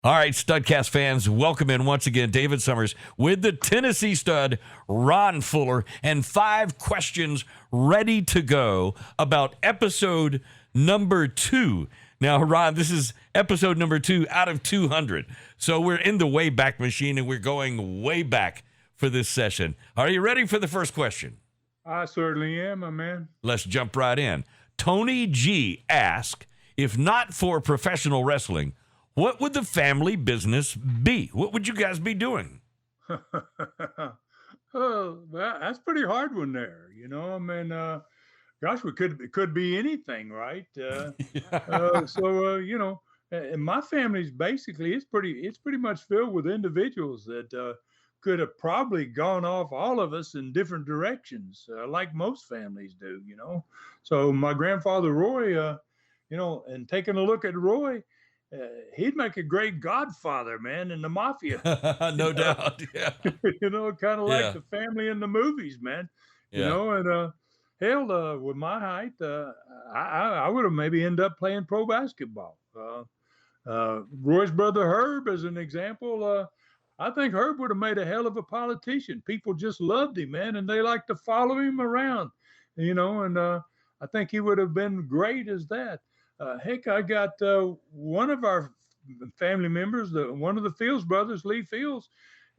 All right, Studcast fans, welcome in once again. David Summers with the Tennessee stud, Ron Fuller, and 5 questions ready to go about episode number 2. Now, Ron, this is episode number 2 out of 200. So we're in the Wayback Machine, and we're going way back for this session. Are you ready for the first question? I certainly am, my man. Let's jump right in. Tony G. asked, if not for professional wrestling, what would the family business be? What would you guys be doing? Oh, that's a pretty hard one there. You know, I mean, gosh, it could be anything, right? You know, and my family's basically it's pretty much filled with individuals that could have probably gone off all of us in different directions, like most families do. You know, so my grandfather Roy, you know, and taking a look at Roy. He'd make a great godfather, man, in the mafia. No doubt. Yeah. You know, kind of like the family in the movies, man. You know, and hell, with my height, I would have maybe ended up playing pro basketball. Roy's brother Herb, as an example, I think Herb would have made a hell of a politician. People just loved him, man, and they like to follow him around, you know, and I think he would have been great as that. Heck, I got one of our family members, one of the Fields brothers, Lee Fields,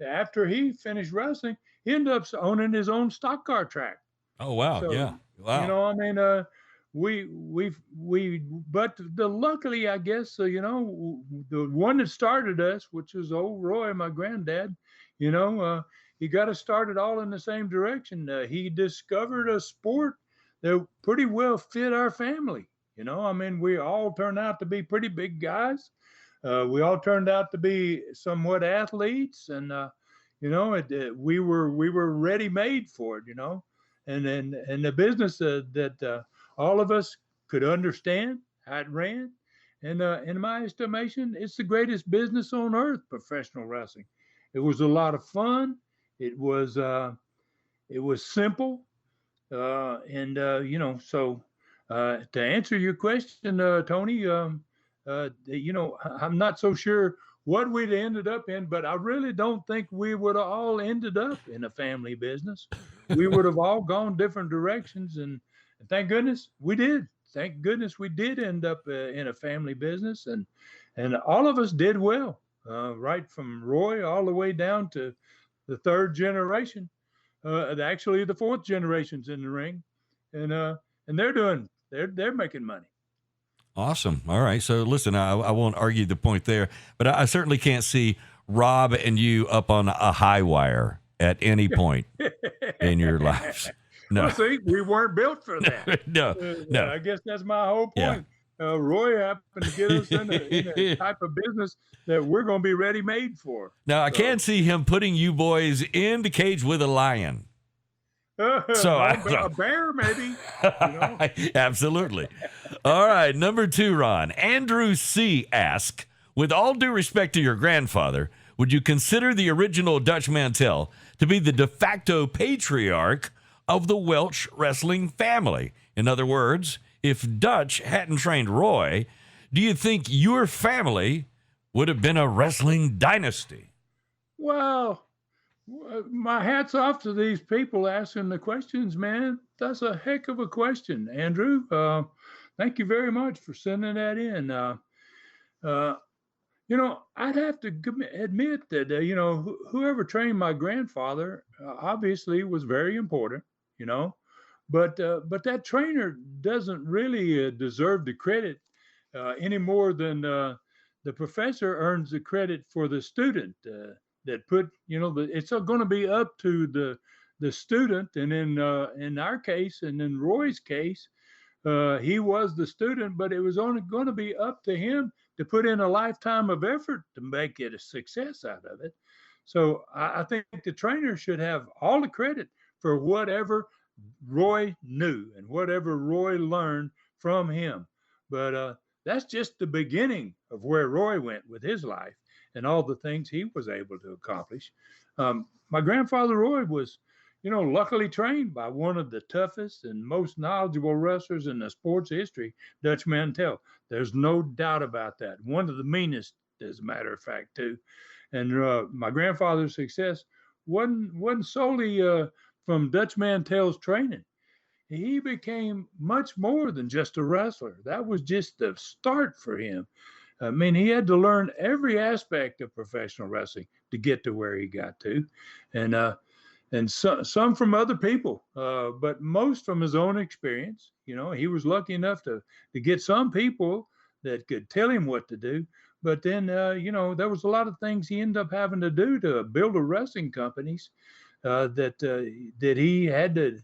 after he finished wrestling, he ended up owning his own stock car track. Oh, wow. So, yeah. Wow. You know, I mean, but luckily, I guess, you know, the one that started us, which was old Roy, my granddad, you know, he got us started all in the same direction. He discovered a sport that pretty well fit our family. You know, I mean, we all turned out to be pretty big guys. We all turned out to be somewhat athletes, and you know, we were ready made for it. You know, and the business that all of us could understand how it ran, and in my estimation, it's the greatest business on earth. Professional wrestling. It was a lot of fun. It was simple, and you know, so. To answer your question, Tony, you know, I'm not so sure what we'd ended up in, but I really don't think we would have all ended up in a family business. We would have all gone different directions, and thank goodness we did. Thank goodness we did end up in a family business, and all of us did well, right from Roy all the way down to the 3rd generation, actually the 4th generation's in the ring, and they're making money. Awesome. All right. So listen, I won't argue the point there, but I certainly can't see Rob and you up on a high wire at any point in your lives. No. Well, see, we weren't built for that. No. I guess that's my whole point. Yeah. Roy happened to get us in a type of business that we're going to be ready made for. Now, I can't see him putting you boys in the cage with a lion. So a bear, maybe. You know? Absolutely. All right, number 2, Ron. Andrew C. asks, with all due respect to your grandfather, would you consider the original Dutch Mantell to be the de facto patriarch of the Welch wrestling family? In other words, if Dutch hadn't trained Roy, do you think your family would have been a wrestling dynasty? Well, my hat's off to these people asking the questions, man. That's a heck of a question, Andrew. Thank you very much for sending that in. You know, I'd have to admit that, you know, whoever trained my grandfather obviously was very important, you know, but that trainer doesn't really deserve the credit any more than the professor earns the credit for the student. That put, you know, it's going to be up to the student, and in our case, and in Roy's case, he was the student, but it was only going to be up to him to put in a lifetime of effort to make it a success out of it. So I think the trainer should have all the credit for whatever Roy knew and whatever Roy learned from him. But that's just the beginning of where Roy went with his life and all the things he was able to accomplish. My grandfather Roy was, you know, luckily trained by one of the toughest and most knowledgeable wrestlers in the sports history, Dutch Mantell. There's no doubt about that. One of the meanest as a matter of fact, too. And my grandfather's success wasn't solely from Dutch Mantell's training. He became much more than just a wrestler. That was just the start for him. I mean, he had to learn every aspect of professional wrestling to get to where he got to, and some from other people, but most from his own experience. He was lucky enough to get some people that could tell him what to do. But then, there was a lot of things he ended up having to do to build a wrestling companies that he had to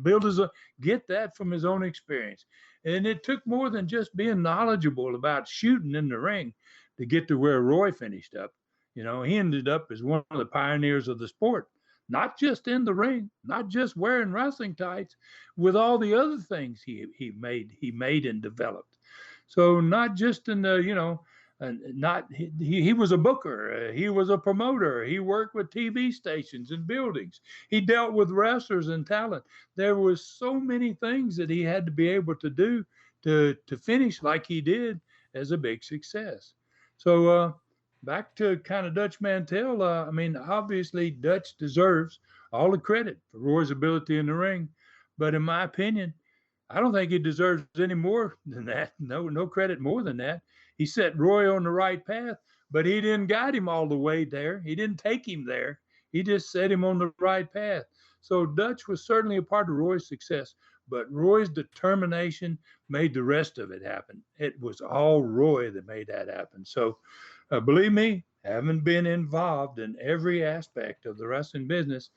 build get that from his own experience. And it took more than just being knowledgeable about shooting in the ring to get to where Roy finished up. He ended up as one of the pioneers of the sport, not just in the ring, not just wearing wrestling tights, with all the other things he made and developed. So not just in the, not he was a booker, he was a promoter, he worked with TV stations and buildings, he dealt with wrestlers and talent. There was so many things that he had to be able to do to finish like he did as a big success. So back to kind of Dutch Mantell. I mean, obviously Dutch deserves all the credit for Roy's ability in the ring, but in my opinion, I don't think he deserves any more than that. No credit more than that. He set Roy on the right path, but he didn't guide him all the way there. He didn't take him there. He just set him on the right path. So Dutch was certainly a part of Roy's success, but Roy's determination made the rest of it happen. It was all Roy that made that happen. So believe me, having been involved in every aspect of the wrestling business,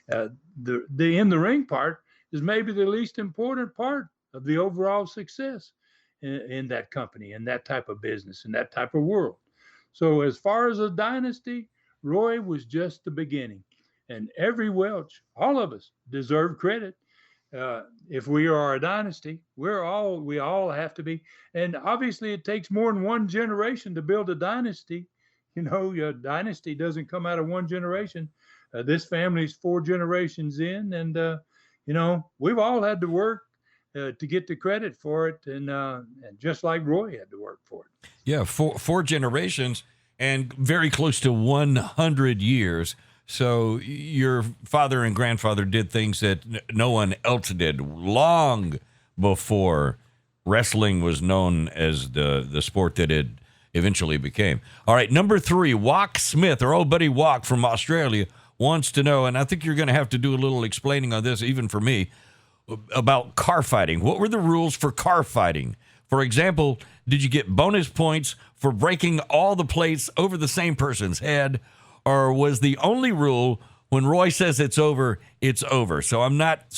the in the ring part is maybe the least important part of the overall success in that company, in that type of business, in that type of world. So as far as a dynasty, Roy was just the beginning. And every Welch, all of us, deserve credit. If we are a dynasty, we all have to be. And obviously, it takes more than one generation to build a dynasty. A dynasty doesn't come out of one generation. This family's 4 generations in, and we've all had to work to get the credit for it, and just like Roy had to work for it. Yeah, four generations and very close to 100 years. So your father and grandfather did things that no one else did long before wrestling was known as the sport that it eventually became. All right, number 3, Walk Smith, our old buddy Walk from Australia, wants to know, and I think you're going to have to do a little explaining on this, even for me, about car fighting. What were the rules for car fighting? For example, did you get bonus points for breaking all the plates over the same person's head? Or was the only rule when Roy says it's over, it's over? So I'm not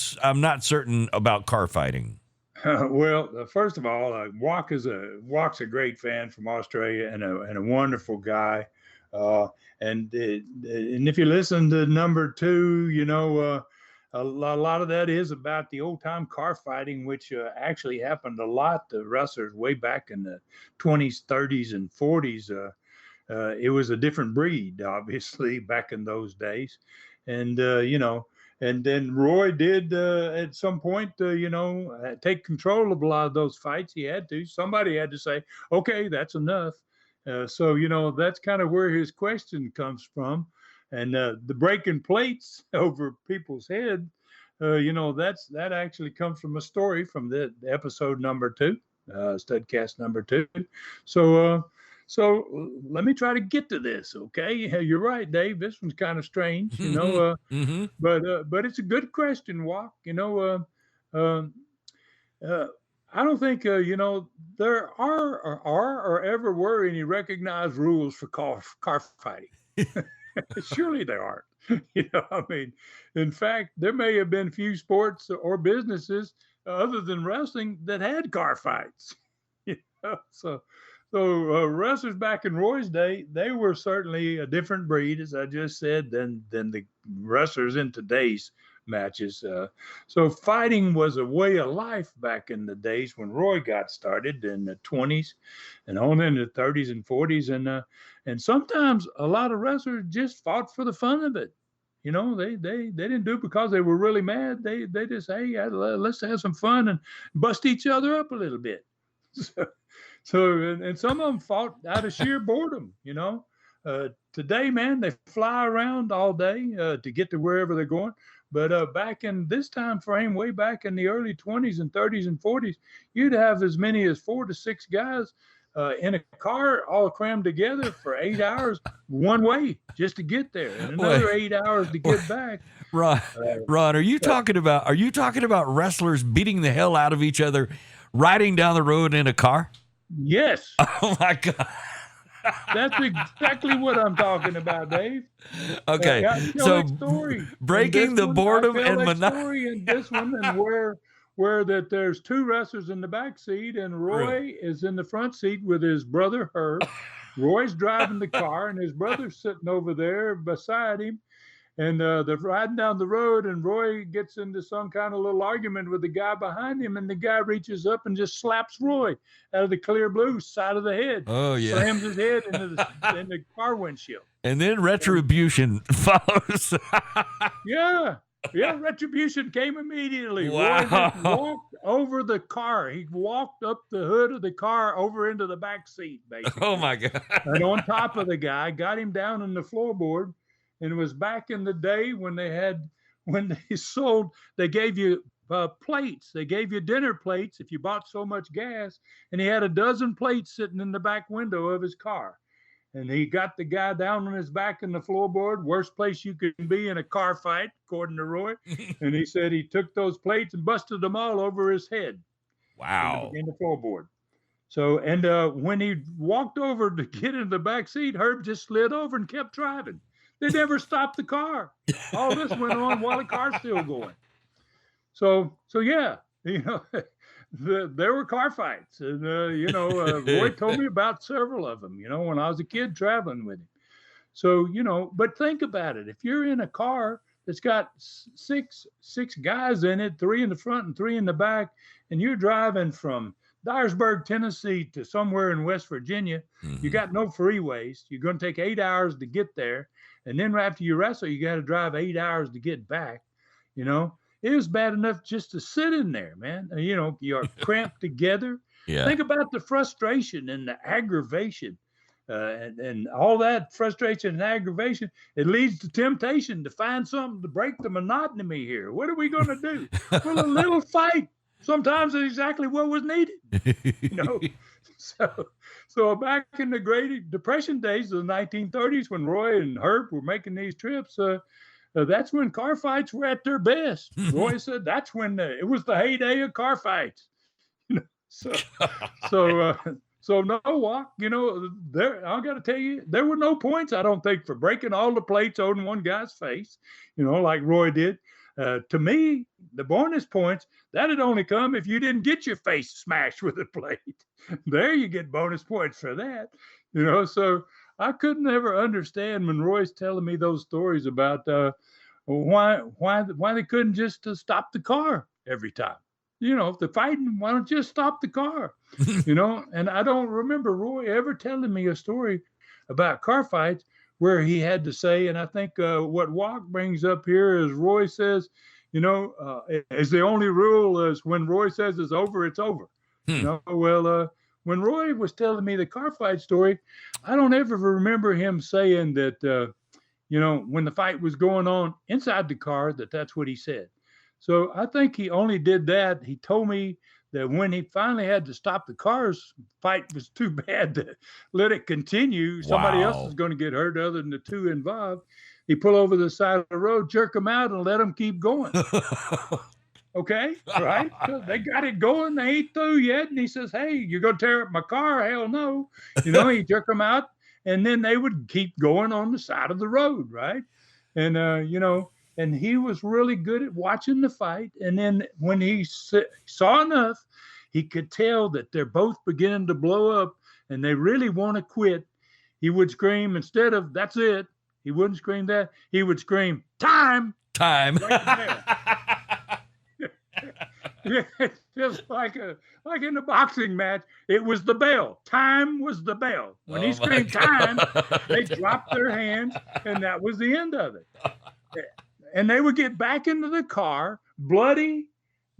certain about car fighting. Well, first of all, Walk's a great fan from Australia and a wonderful guy. And if you listen to number 2, a lot of that is about the old time car fighting, which actually happened a lot to wrestlers way back in the 20s, 30s, and 40s. It was a different breed, obviously, back in those days. And, and then Roy did at some point, take control of a lot of those fights. He had to. Somebody had to say, okay, that's enough. So, that's kind of where his question comes from. And the breaking plates over people's head, that actually comes from a story from the episode number 2, Studcast number 2. So let me try to get to this, okay? You're right, Dave. This one's kind of strange, Mm-hmm. but it's a good question, Walk. I don't think there are or ever were any recognized rules for car fighting. Surely there aren't. I mean, in fact, there may have been few sports or businesses other than wrestling that had car fights. So wrestlers back in Roy's day, they were certainly a different breed, as I just said, than the wrestlers in today's matches. So fighting was a way of life back in the days when Roy got started in the 20s and on into the 30s and 40s. And sometimes a lot of wrestlers just fought for the fun of it. They didn't do it because they were really mad. They just, hey, let's have some fun and bust each other up a little bit. So, and some of them fought out of sheer boredom, Today, man, they fly around all day to get to wherever they're going. But back in this time frame, way back in the early 20s and 30s and 40s, you'd have as many as 4 to 6 guys in a car all crammed together for 8 hours one way just to get there, and another 8 hours to get back. Ron, are you talking about wrestlers beating the hell out of each other, riding down the road in a car? Yes. Oh my God. That's exactly what I'm talking about, Dave. Okay, so breaking the boredom and monotony in this one, and where that there's 2 wrestlers in the back seat, and Roy is in the front seat with his brother Herb. Roy's driving the car, and his brother's sitting over there beside him. And they're riding down the road, and Roy gets into some kind of little argument with the guy behind him, and the guy reaches up and just slaps Roy out of the clear blue side of the head. Oh, yeah. Slams his head into the car windshield. And then retribution follows. Yeah, retribution came immediately. Wow. Roy just walked over the car. He walked up the hood of the car over into the back seat, basically. Oh, my God. And on top of the guy, got him down in the floorboard. And it was back in the day when they gave you plates. They gave you dinner plates if you bought so much gas. And he had a dozen plates sitting in the back window of his car. And he got the guy down on his back in the floorboard, worst place you can be in a car fight, according to Roy. And he said he took those plates and busted them all over his head. Wow. In the floorboard. So, and when he walked over to get in the back seat, Herb just slid over and kept driving. They never stopped the car. All this went on while the car's still going. So yeah, there were car fights, and Roy told me about several of them. When I was a kid traveling with him. So but think about it. If you're in a car that's got six guys in it, 3 in the front and 3 in the back, and you're driving from Dyersburg, Tennessee to somewhere in West Virginia, you got no freeways. You're going to take 8 hours to get there. And then after you wrestle, you got to drive 8 hours to get back. It was bad enough just to sit in there, man. You're cramped together. Yeah. Think about the frustration and the aggravation and all that frustration and aggravation. It leads to temptation to find something to break the monotony here. What are we going to do? Well, a little fight. Sometimes it's exactly what was needed. So back in the Great Depression days of the 1930s, when Roy and Herb were making these trips, that's when car fights were at their best. Roy said that's when it was the heyday of car fights. So no walk. There I got to tell you, there were no points, I don't think, for breaking all the plates on one guy's face. Like Roy did. To me, the bonus points, that'd only come if you didn't get your face smashed with a plate. There you get bonus points for that. So I couldn't ever understand when Roy's telling me those stories about why they couldn't just stop the car every time. If they're fighting, why don't you just stop the car? And I don't remember Roy ever telling me a story about car fights where he had to say, and I think what Walk brings up here is Roy says, is the only rule is when Roy says it's over, it's over. Well, when Roy was telling me the car fight story, I don't ever remember him saying that, when the fight was going on inside the car, that's what he said. So I think he only did that. He told me that when he finally had to stop the car's fight was too bad to let it continue. Somebody else is going to get hurt other than the 2 involved. He pulled over the side of the road, jerk them out, and let them keep going. Okay, right? So they got it going. They ain't through yet. And he says, hey, you're going to tear up my car? Hell no. He jerked them out, and then they would keep going on the side of the road, right? And, and he was really good at watching the fight. And then when he saw enough, he could tell that they're both beginning to blow up and they really want to quit. He would scream, instead of "that's it," he wouldn't scream that. He would scream, "Time!" Time. Just like in the boxing match, it was the bell. Time was the bell. When he screamed "time," they dropped their hands, and that was the end of it. And they would get back into the car, bloody,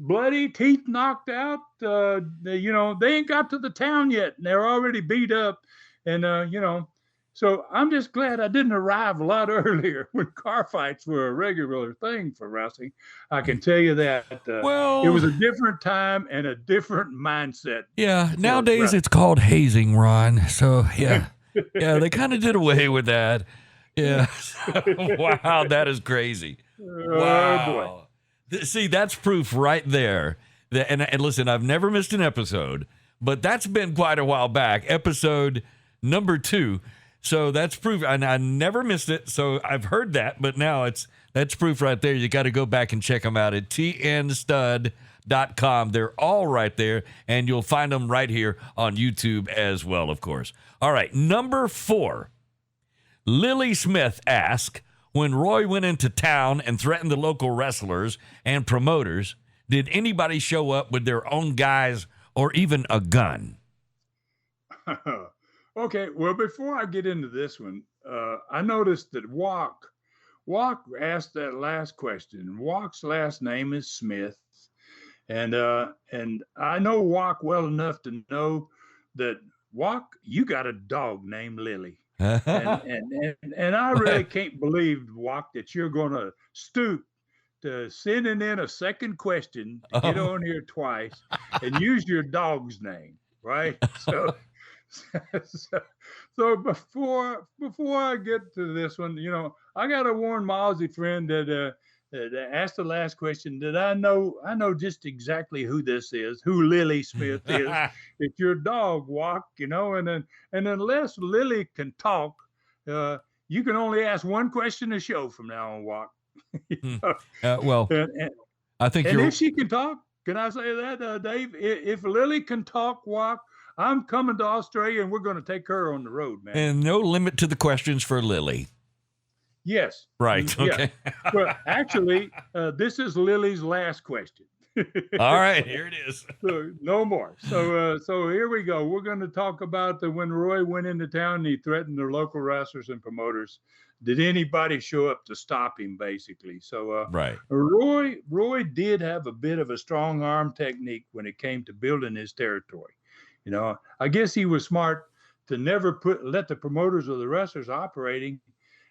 bloody, teeth knocked out. They ain't got to the town yet, and they're already beat up. And so I'm just glad I didn't arrive a lot earlier when car fights were a regular thing for wrestling. I can tell you that it Well, was a different time and a different mindset. yeah, For nowadays it's called hazing, Ron. So, yeah. Yeah, they kind of did away with that. Yeah. Wow, that is crazy. Oh boy. Wow. See, that's proof right there. And listen, I've never missed an episode, but that's been quite a while back. Episode number 2. So that's proof. And I never missed it. So I've heard that, but now that's proof right there. You got to go back and check them out at tnstud.com. They're all right there, and you'll find them right here on YouTube as well, of course. All right, number 4. Lily Smith asked, when Roy went into town and threatened the local wrestlers and promoters, did anybody show up with their own guys or even a gun? Okay, well, before I get into this one, I noticed that Walk asked that last question. Walk's last name is Smith, and I know Walk well enough to know that Walk, you got a dog named Lily. And I really can't believe, Walk, that you're going to stoop to sending in a second question to get on here twice and use your dog's name, right? So before I get to this one, I got to warn my Aussie friend that asked the last question that I know just exactly who this is, who Lily Smith is. It's your dog, Walk, and unless Lily can talk, you can only ask one question a show from now on, Walk. Well, I think if she can talk, can I say that, Dave? If Lily can talk, Walk, I'm coming to Australia and we're going to take her on the road, man. And no limit to the questions for Lily. Yes. Right. Okay. Yeah. Well, actually, this is Lily's last question. All right, here it is. So, no more. So here we go. We're going to talk about when Roy went into town and he threatened the local wrestlers and promoters. Did anybody show up to stop him, basically? So right. Roy did have a bit of a strong arm technique when it came to building his territory. I guess he was smart to never let the promoters or the wrestlers operating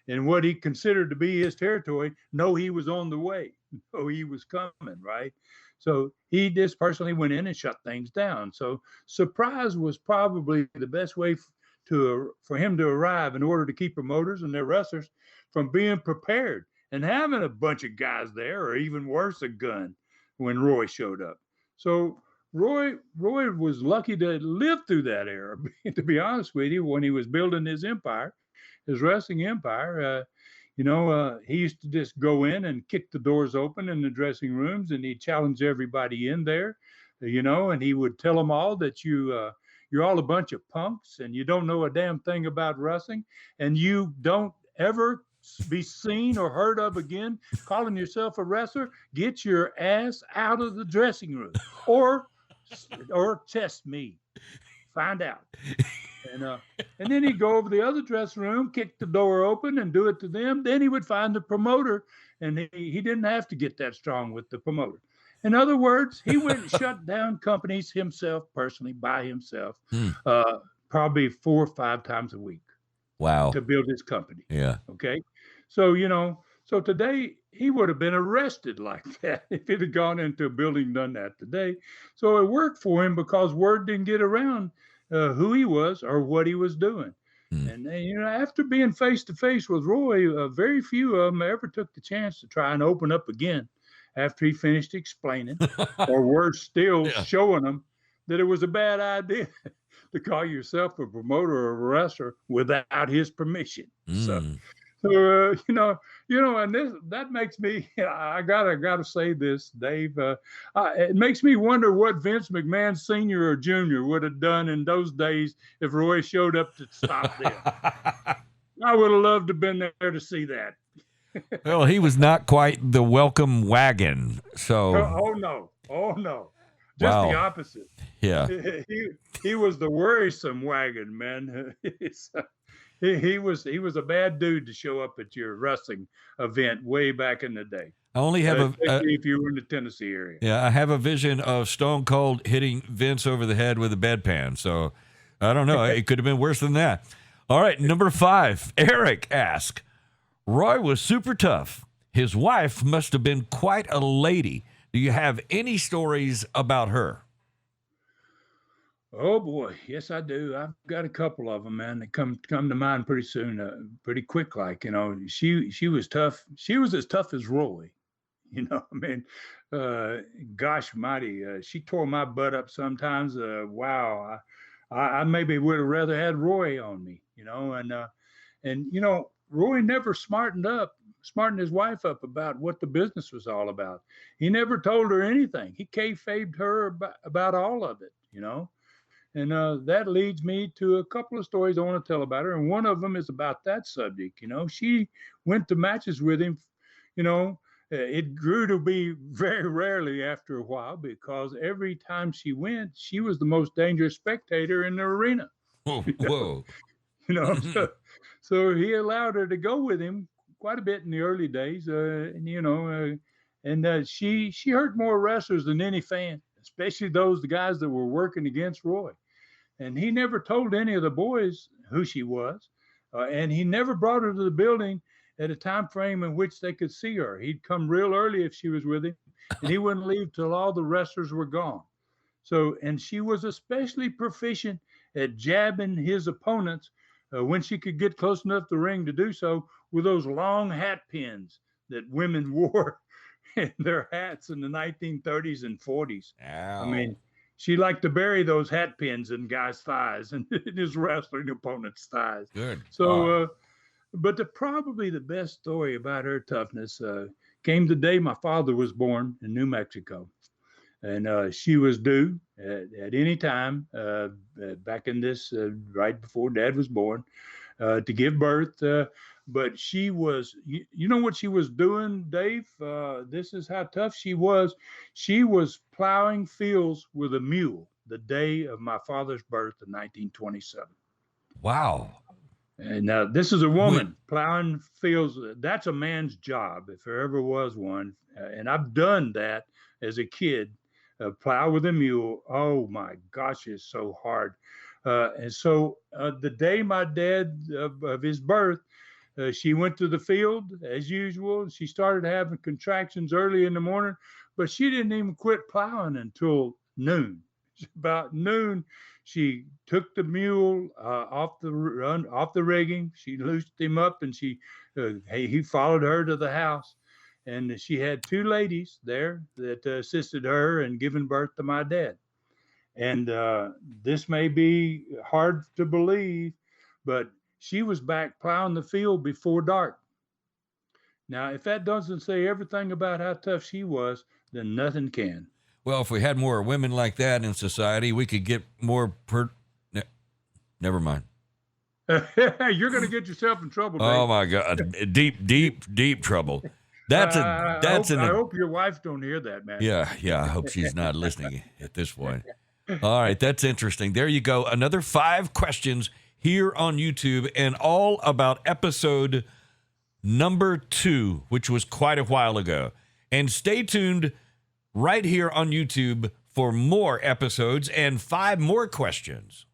in what he considered to be his territory know he was on the way, know he was coming, right? So he just personally went in and shut things down. So surprise was probably the best way for him to arrive in order to keep promoters and their wrestlers from being prepared and having a bunch of guys there, or even worse, a gun when Roy showed up. So Roy was lucky to live through that era, to be honest with you, when he was building his empire, his wrestling empire. He used to just go in and kick the doors open in the dressing rooms, and he'd challenge everybody in there, and he would tell them all that you're all a bunch of punks and you don't know a damn thing about wrestling, and you don't ever be seen or heard of again calling yourself a wrestler. Get your ass out of the dressing room or test me. Find out. And then he'd go over the other dressing room, kick the door open and do it to them. Then he would find the promoter, and he didn't have to get that strong with the promoter. In other words, he went and shut down companies himself, personally, by himself, probably 4 or 5 times a week. Wow. To build his company. Yeah. Okay. So, so today he would have been arrested like that if he'd have gone into a building and done that today. So it worked for him because word didn't get around who he was or what he was doing. And after being face to face with Roy, very few of them ever took the chance to try and open up again after he finished explaining, or worse still, showing them that it was a bad idea to call yourself a promoter or a wrestler without his permission. So and that makes me, I gotta say this, Dave. It makes me wonder what Vince McMahon Sr. or Jr. would have done in those days if Roy showed up to stop them. I would have loved to have been there to see that. Well, he was not quite the welcome wagon. So. Oh no. Just the opposite. Yeah. He was the worrisome wagon, man. he was a bad dude to show up at your wrestling event way back in the day. I only have Especially if you were in the Tennessee area. Yeah, I have a vision of Stone Cold hitting Vince over the head with a bedpan. So I don't know. It could have been worse than that. All right, number 5. Eric asked, Roy was super tough. His wife must have been quite a lady. Do you have any stories about her? Oh boy, yes I do. I've got a couple of them, man, that come to mind pretty soon, pretty quick. Like she was tough. She was as tough as Roy. I mean, uh, gosh mighty, she tore my butt up sometimes. Wow, I maybe would have rather had Roy on me. Roy never smartened his wife up about what the business was all about. He never told her anything. He kayfabed her about all of it. And that leads me to a couple of stories I want to tell about her. And one of them is about that subject. She went to matches with him. It grew to be very rarely after a while because every time she went, she was the most dangerous spectator in the arena. Whoa. So he allowed her to go with him quite a bit in the early days. She hurt more wrestlers than any fan, especially the guys that were working against Roy. And he never told any of the boys who she was. And he never brought her to the building at a time frame in which they could see her. He'd come real early if she was with him, and he wouldn't leave till all the wrestlers were gone. And she was especially proficient at jabbing his opponents when she could get close enough to the ring to do so with those long hat pins that women wore in their hats in the 1930s and 40s. Ow. I mean, she liked to bury those hat pins in guys' thighs and in his wrestling opponent's thighs. Good. But probably the best story about her toughness came the day my father was born in New Mexico. And she was due at any time back in this, right before Dad was born, to give birth. But she was, you know what she was doing, Dave? This is how tough she was. She was plowing fields with a mule the day of my father's birth in 1927. Wow. And this is a woman plowing fields. That's a man's job, if there ever was one. And I've done that as a kid, plow with a mule. Oh my gosh, it's so hard. And so the day my dad of his birth, she went to the field as usual. She started having contractions early in the morning, but she didn't even quit plowing until noon. About noon, she took the mule off the rigging. She loosed him up, and he followed her to the house. And she had 2 ladies there that assisted her in giving birth to my dad. And this may be hard to believe, but she was back plowing the field before dark. Now, if that doesn't say everything about how tough she was, then nothing can. Well, if we had more women like that in society, we could get more Never mind. You're going to get yourself in trouble, Dave. Oh my God. Deep trouble. I hope your wife don't hear that, man. Yeah. I hope she's not listening at this point. All right, that's interesting. There you go. Another 5 questions here on YouTube, and all about episode number 2, which was quite a while ago. And stay tuned right here on YouTube for more episodes and 5 more questions.